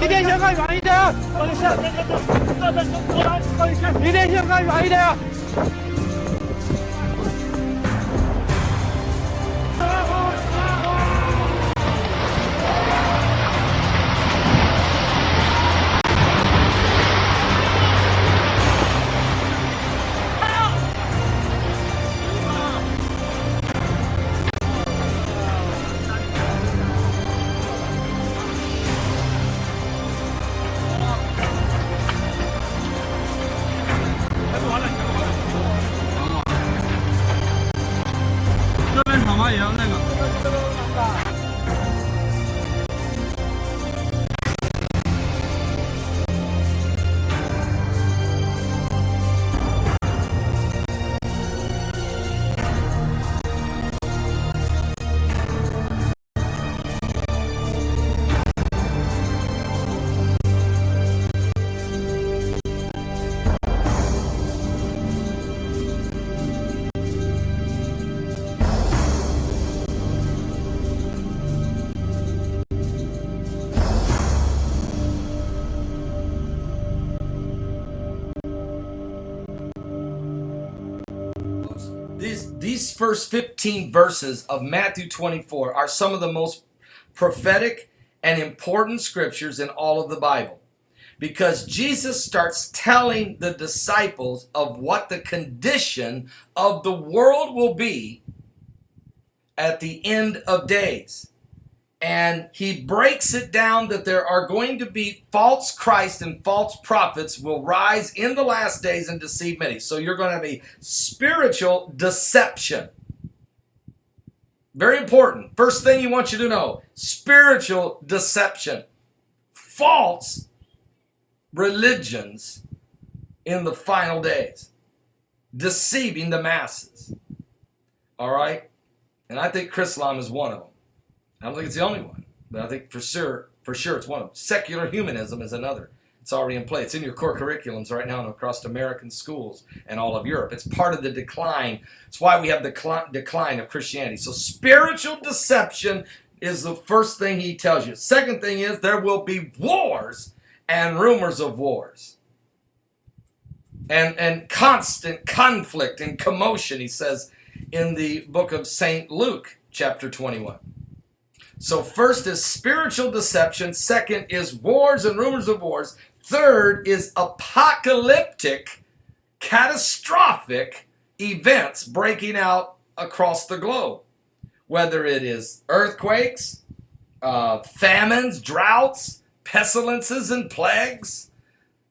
一定先看远一点啊！一定先看远一点啊！这边厂房也要那个。These first 15 verses of Matthew 24 are some of the most prophetic and important scriptures in all of the Bible, because Jesus starts telling the disciples of what the condition of the world will be at the end of days. And he breaks it down that there are going to be false Christ and false prophets will rise in the last days and deceive many. So you're going to have a spiritual deception. Very important. First thing he wants you to know, spiritual deception. False religions in the final days. Deceiving the masses. All right? And I think Chrislam is one of them. I don't think it's the only one, but I think for sure it's one of them. Secular humanism is another. It's already in play. It's in your core curriculums right now across American schools and all of Europe. It's part of the decline. It's why we have the decline of Christianity. So spiritual deception is the first thing he tells you. Second thing is there will be wars and rumors of wars. And constant conflict and commotion, he says in the book of St. Luke, chapter 21. So first is spiritual deception. Second is wars and rumors of wars. Third is apocalyptic, catastrophic events breaking out across the globe. Whether it is earthquakes, famines, droughts, pestilences, and plagues.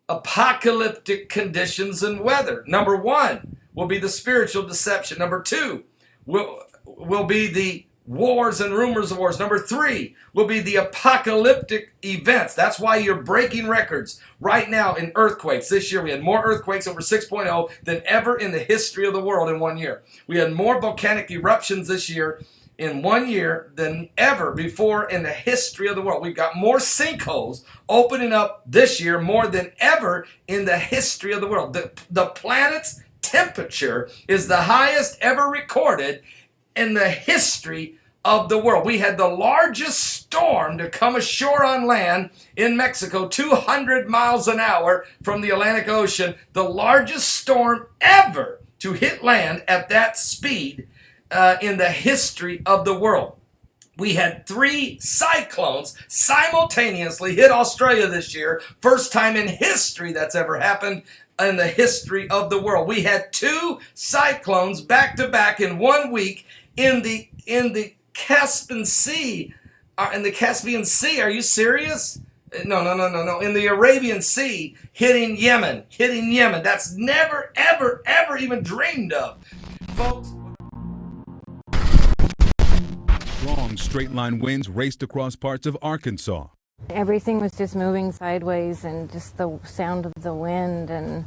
Apocalyptic conditions and weather. Number one will be the spiritual deception. Number two will be the wars and rumors of wars. Number three will be the apocalyptic events. That's why you're breaking records right now in earthquakes. This year we had more earthquakes, over 6.0, than ever in the history of the world in 1 year. We had more volcanic eruptions this year in 1 year than ever before in the history of the world. We've got more sinkholes opening up this year more than ever in the history of the world. The planet's temperature is the highest ever recorded in the history of the world. We had the largest storm to come ashore on land in Mexico, 200 miles an hour from the Atlantic Ocean, the largest storm ever to hit land at that speed in the history of the world. We had 3 cyclones simultaneously hit Australia this year, first time in history that's ever happened in the history of the world. We had 2 cyclones back to back in 1 week in the Caspian Sea. In the Caspian Sea, are you serious? No. In the Arabian Sea, hitting Yemen. That's never, ever, ever even dreamed of. Folks. Strong straight-line winds raced across parts of Arkansas. Everything was just moving sideways, and just the sound of the wind, and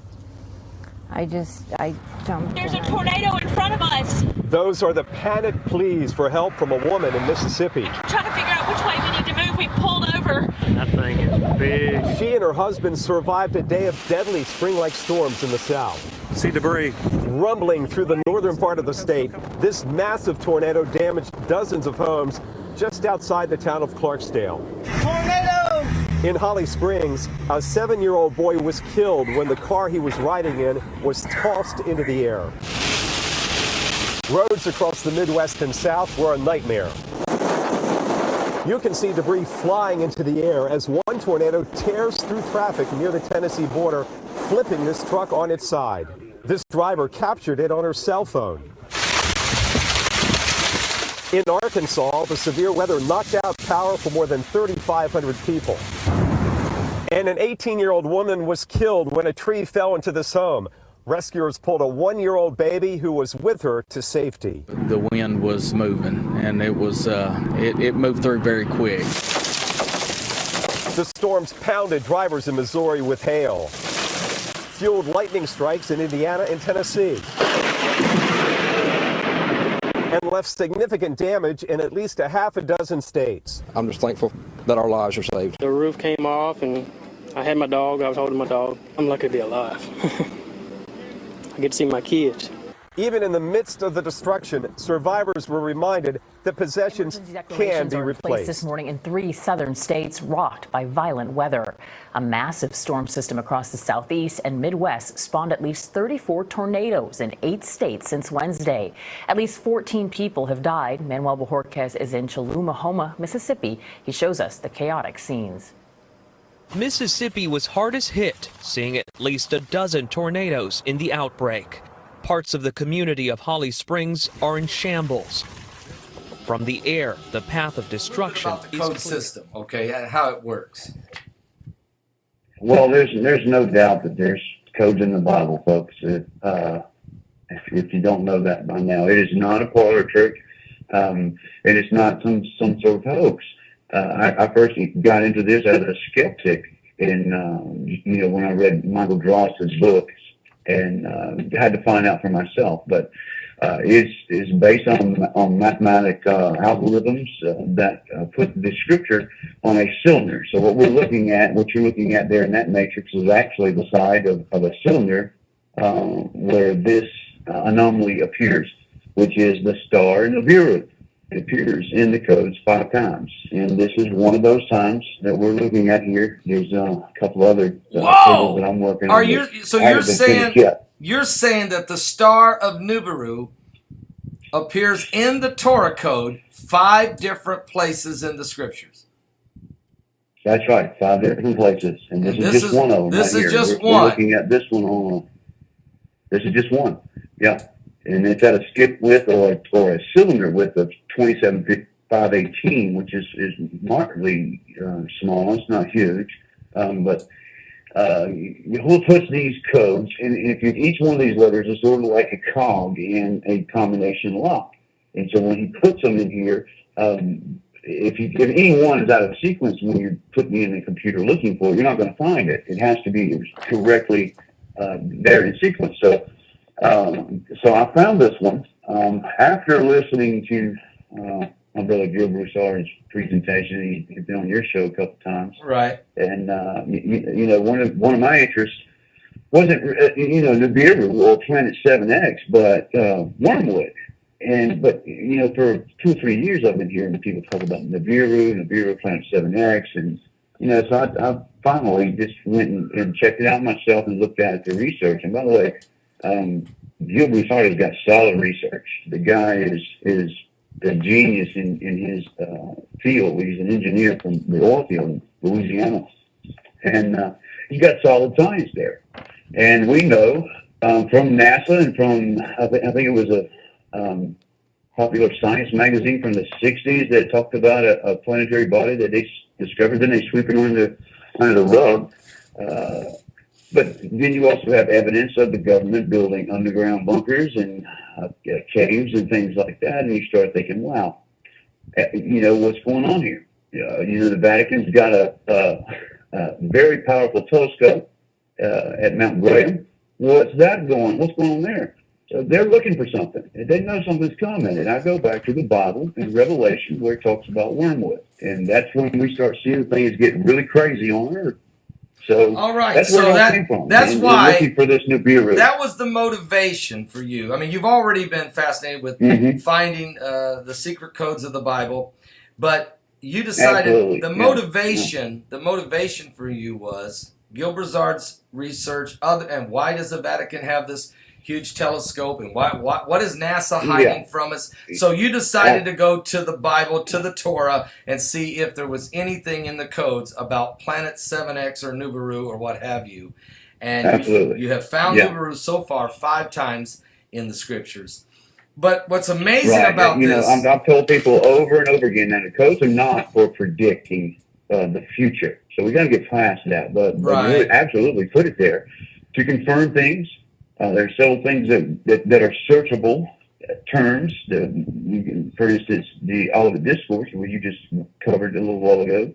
I jumped. There's a tornado in front of us. Those are the panicked pleas for help from a woman in Mississippi. Trying to figure out which way we need to move. We pulled over. That thing is big. She and her husband survived a day of deadly spring-like storms in the south. See debris rumbling through the northern part of the state. This massive tornado damaged dozens of homes just outside the town of Clarksdale. Tornado! In Holly Springs, a 7-year-old boy was killed when the car he was riding in was tossed into the air. Roads across the Midwest and South were a nightmare. You can see debris flying into the air as one tornado tears through traffic near the Tennessee border, flipping this truck on its side. This driver captured it on her cell phone. In Arkansas, the severe weather knocked out power for more than 3,500 people. And an 18-year-old woman was killed when a tree fell into this home. Rescuers pulled a 1-year-old baby who was with her to safety. The wind was moving, and it moved through very quick. The storms pounded drivers in Missouri with hail, fueled lightning strikes in Indiana and Tennessee, and left significant damage in at least a half a dozen states. I'm just thankful that our lives are saved. The roof came off, and I had my dog. I was holding my dog. I'm lucky to be alive. I get to see my kids. Even in the midst of the destruction, survivors were reminded that possessions can be replaced. This morning in 3 southern states rocked by violent weather. A massive storm system across the southeast and Midwest spawned at least 34 tornadoes in 8 states since Wednesday. At least 14 people have died. Manuel Bojorquez is in Chilumahoma, Mississippi. He shows us the chaotic scenes. Mississippi was hardest hit, seeing at least a dozen tornadoes in the outbreak. Parts of the community of Holly Springs are in shambles. From the air, the path of destruction About the code system, okay, how it works. Well, there's no doubt that there's codes in the Bible, folks. If you don't know that by now, it is not a parlor trick. It is not some sort of hoax. I first got into this as a skeptic, and when I read Michael Dross's books, and had to find out for myself. But it's based on mathematical algorithms that put the scripture on a cylinder. So what you're looking at there in that matrix is actually the side of a cylinder where this anomaly appears, which is the star Nibiru. It appears in the codes 5 times, and this is one of those times that we're looking at here. There's a couple other tables that I'm working on. You're saying that the star of Nibiru appears in the Torah code 5 different places in the scriptures? That's right, 5 different places, and this is just one of them. This is just one. We're looking at this one. This is just one. Yeah. And it's at a skip width or a cylinder width of 27,518, which is markedly small. It's not huge, but Yahuwah puts these codes, and each one of these letters is sort of like a cog in a combination lock. And so when he puts them in here, if any one is out of sequence when you're putting it in the computer looking for it, you're not going to find it. It has to be correctly there in sequence. So I found this one after listening to my brother Gil Broussard's presentation. He's been on your show a couple times, right? And one of my interests wasn't Nibiru or Planet 7X, but Wormwood. But for 2 or 3 years I've been hearing people talk about Nibiru, Planet 7X, and so I finally just went and checked it out myself and looked at the research. And by the way, Gil Broussard has got solid research. The guy is a genius in his field. He's an engineer from the oil field in Louisiana, and he's got solid science there. And we know from NASA and from I think it was a popular science magazine from the 60s that talked about a planetary body that they discovered. Then they sweep it under the rug. But then you also have evidence of the government building underground bunkers and caves and things like that, and you start thinking, wow, what's going on here? The Vatican's got a very powerful telescope at Mount Graham. What's going on there? So they're looking for something. And they know something's coming. And I go back to the Bible and Revelation where it talks about wormwood. And that's when we start seeing things getting really crazy on Earth. So all right, that's where that came from. That's why looking for this Nibiru. That was the motivation for you. I mean, you've already been fascinated with finding the secret codes of the Bible, but you decided Absolutely, the yeah. motivation for you was Gil Brazard's research, and why does the Vatican have this huge telescope, and what is NASA hiding from us? So you decided to go to the Bible, to the Torah, and see if there was anything in the codes about Planet 7X or Nibiru or what have you. And you have found Nibiru so far 5 times in the scriptures. But what's amazing about this... I've told people over and over again that the codes are not for predicting the future. So we got to get past that. But we would absolutely put it there to confirm things. There are several things that are searchable terms. For instance, the Olivet Discourse, which you just covered a little while ago,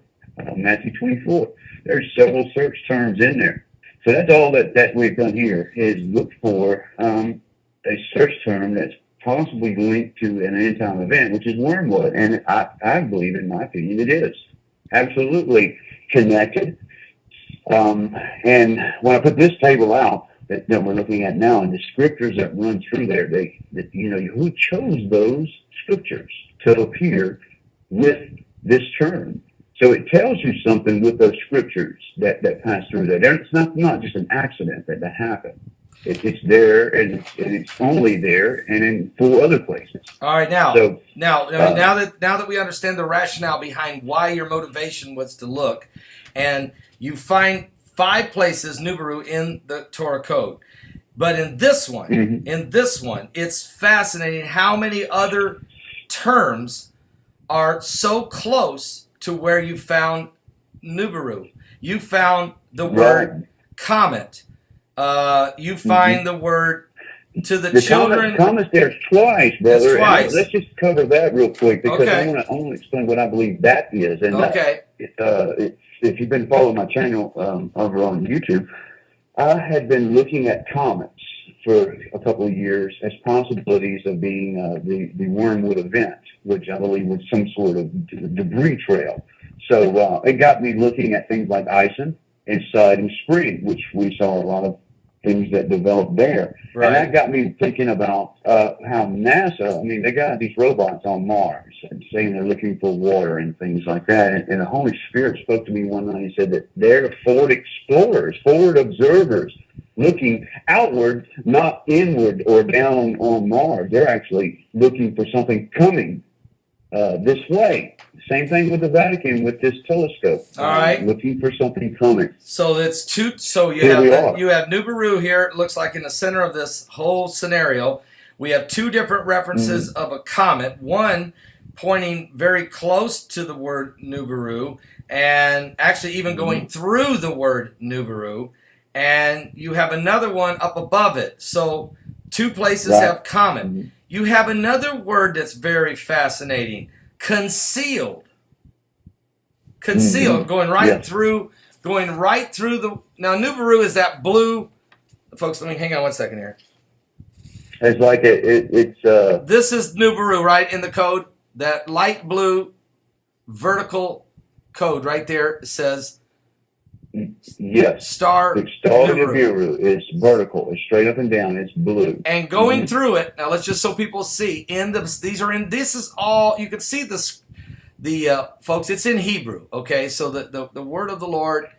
Matthew 24. There's several search terms in there. So that's all that we've done here is look for a search term that's possibly linked to an end-time event, which is wormwood. And I believe, in my opinion, it is absolutely connected. And when I put this table out, that we're looking at now, and the scriptures that run through there, who chose those scriptures to appear with this term? So it tells you something with those scriptures that pass through there. It's not just an accident that happened. It's there, and it's only there, and in 4 other places. All right, now that we understand the rationale behind why your motivation was to look, and you find 5 places Nibiru in the Torah code, but in this one, it's fascinating how many other terms are so close to where you found Nibiru. You found the word comet. You find the word to the children. Comet there's twice, brother. Twice. Let's just cover that real quick because I want to explain what I believe that is. And if you've been following my channel over on YouTube, I had been looking at comets for a couple of years as possibilities of being the Wormwood event, which I believe was some sort of debris trail. So it got me looking at things like Ison and Sidon Spring, which we saw a lot of things that developed there. Right. And that got me thinking about how NASA, they got these robots on Mars and saying they're looking for water and things like that. And the Holy Spirit spoke to me one night and said that they're forward explorers, forward observers, looking outward, not inward or down on Mars. They're actually looking for something coming this way. Same thing with the Vatican with this telescope. All right. Looking for something coming. So that's 2. So you have Nibiru here. It looks like in the center of this whole scenario, we have 2 different references of a comet. One pointing very close to the word Nibiru, and actually even going through the word Nibiru. And you have another one up above it. So 2 places have comet. You have another word that's very fascinating. Concealed. Going right through the... Now, Nibiru is that blue... Folks, let me hang on one second here. It's like it's... This is Nibiru, right, in the code? That light blue vertical code right there says... Yes. Star Nibiru is vertical. It's straight up and down. It's blue. And going through it, now let's just so people see, this is all, you can see this, folks, it's in Hebrew, okay? So the word of the Lord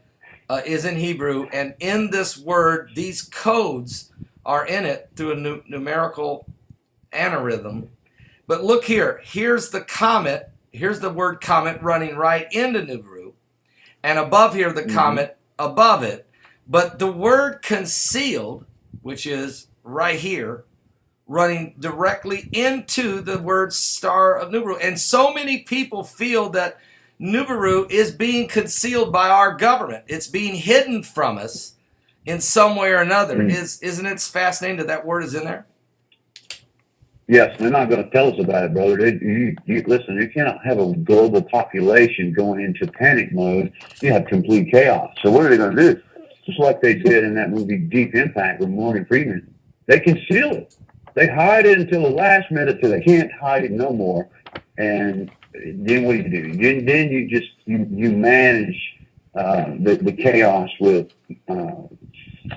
is in Hebrew, and in this word, these codes are in it through a numerical anarhythm. But look here, here's the comet, here's the word comet running right into Nibiru. And above here, the comet above it. But the word concealed, which is right here, running directly into the word star of Nibiru. And so many people feel that Nibiru is being concealed by our government. It's being hidden from us in some way or another. Isn't it fascinating that word is in there? Yes, they're not going to tell us about it, brother. Listen, you cannot have a global population going into panic mode. You have complete chaos. So what are they going to do? Just like they did in that movie Deep Impact with Morgan Freeman. They conceal it. They hide it until the last minute till they can't hide it no more. And then what do? Then you manage the chaos with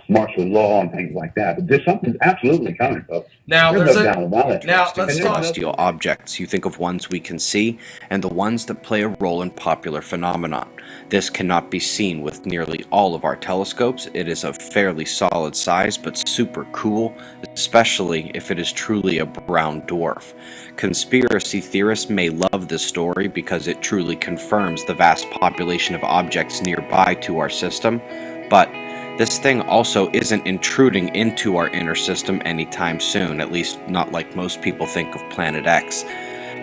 martial law and things like that. But there's something absolutely coming, folks. Now, there's no doubt about it. Now, let's talk. Celestial objects. You think of ones we can see and the ones that play a role in popular phenomenon. This cannot be seen with nearly all of our telescopes. It is of fairly solid size, but super cool, especially if it is truly a brown dwarf. Conspiracy theorists may love this story because it truly confirms the vast population of objects nearby to our system, but this thing also isn't intruding into our inner system anytime soon, at least not like most people think of Planet X.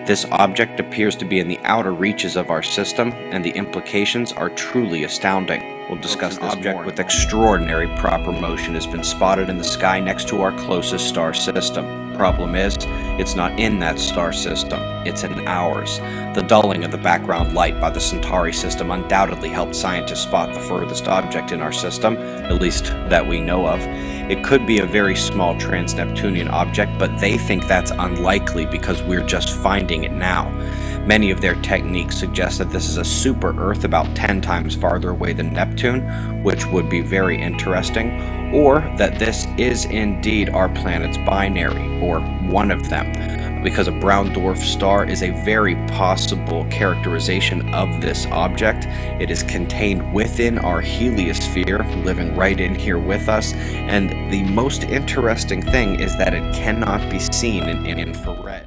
This object appears to be in the outer reaches of our system, and the implications are truly astounding. We'll discuss this object with extraordinary proper motion has been spotted in the sky next to our closest star system. Problem is, it's not in that star system, it's in ours. The dulling of the background light by the Centauri system undoubtedly helped scientists spot the furthest object in our system, at least that we know of. It could be a very small trans-Neptunian object, but they think that's unlikely because we're just finding it now. Many of their techniques suggest that this is a super-Earth about 10 times farther away than Neptune, which would be very interesting, or that this is indeed our planet's binary, or one of them, because a brown dwarf star is a very possible characterization of this object. It is contained within our heliosphere, living right in here with us, and the most interesting thing is that it cannot be seen in infrared.